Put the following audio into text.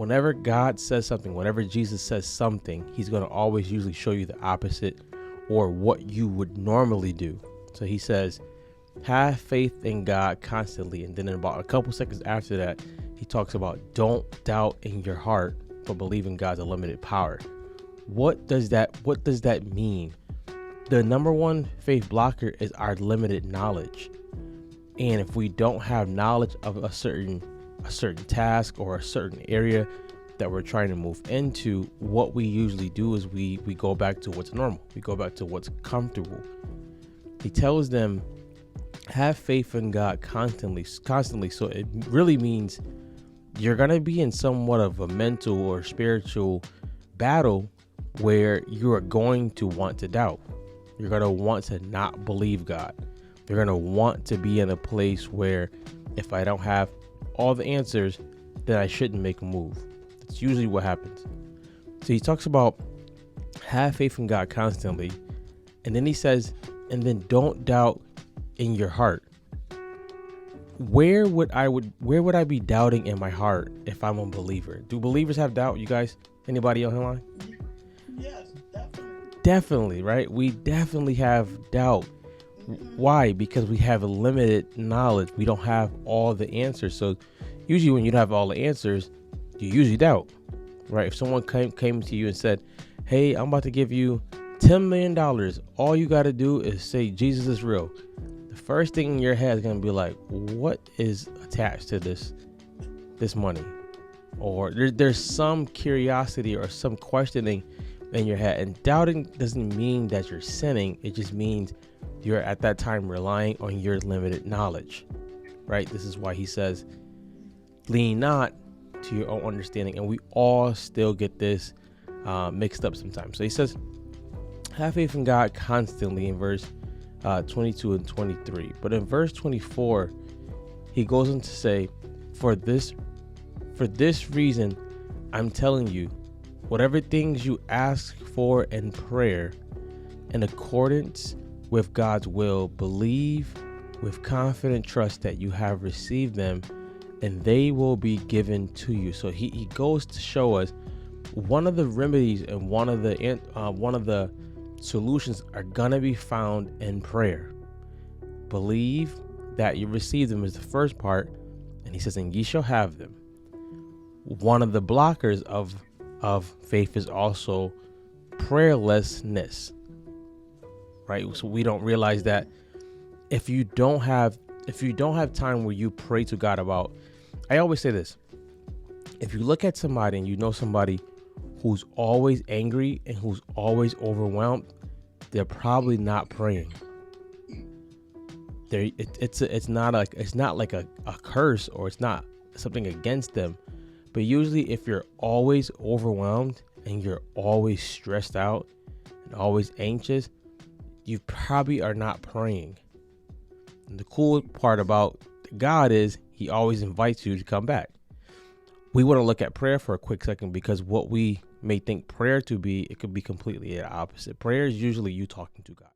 whenever God says something, whenever Jesus says something, he's going to always usually show you the opposite or what you would normally do. So he says, have faith in God constantly. And then in about a couple seconds after that, he talks about don't doubt in your heart, but believe in God's unlimited power. What does that mean? The number one faith blocker is our limited knowledge. And if we don't have knowledge of a certain task or a certain area that we're trying to move into, what we usually do is we go back to what's normal. We go back to what's comfortable. He tells them, have faith in God constantly. So it really means you're going to be in somewhat of a mental or spiritual battle where you are going to want to doubt. You're going to want to not believe God. You're going to want to be in a place where if I don't have all the answers, then I shouldn't make a move. That's usually what happens. So he talks about have faith in God constantly. And then he says, and then don't doubt in your heart. Where would I be doubting in my heart if I'm a believer? Do believers have doubt, you guys? Anybody on the line? Yes, definitely. Definitely, right? We definitely have doubt. Why? Because we have a limited knowledge. We don't have all the answers. So usually when you don't have all the answers, you usually doubt, right? If someone came to you and said, hey, I'm about to give you $10 million. All you got to do is say Jesus is real. The first thing in your head is going to be like, what is attached to this money? Or there's some curiosity or some questioning in your head. And doubting doesn't mean that you're sinning. It just means you're at that time relying on your limited knowledge, right? This is why he says, lean not to your own understanding. And we all still get this mixed up sometimes. So he says, have faith in God constantly in verse 22 and 23. But in verse 24, he goes on to say, for this reason, I'm telling you, whatever things you ask for in prayer, in accordance with God's will, believe with confident trust that you have received them and they will be given to you. So he goes to show us one of the remedies and one of the solutions are going to be found in prayer. Believe that you receive them is the first part. And he says, and ye shall have them. One of the blockers of faith is also prayerlessness, right? So we don't realize that if you don't have time where you pray to God about, I always say this, if you look at somebody and you know somebody who's always angry and who's always overwhelmed, they're probably not praying. It's not like a curse or it's not something against them. But usually if you're always overwhelmed and you're always stressed out and always anxious, you probably are not praying. And the cool part about God is he always invites you to come back. We want to look at prayer for a quick second because what we may think prayer to be, it could be completely the opposite. Prayer is usually you talking to God.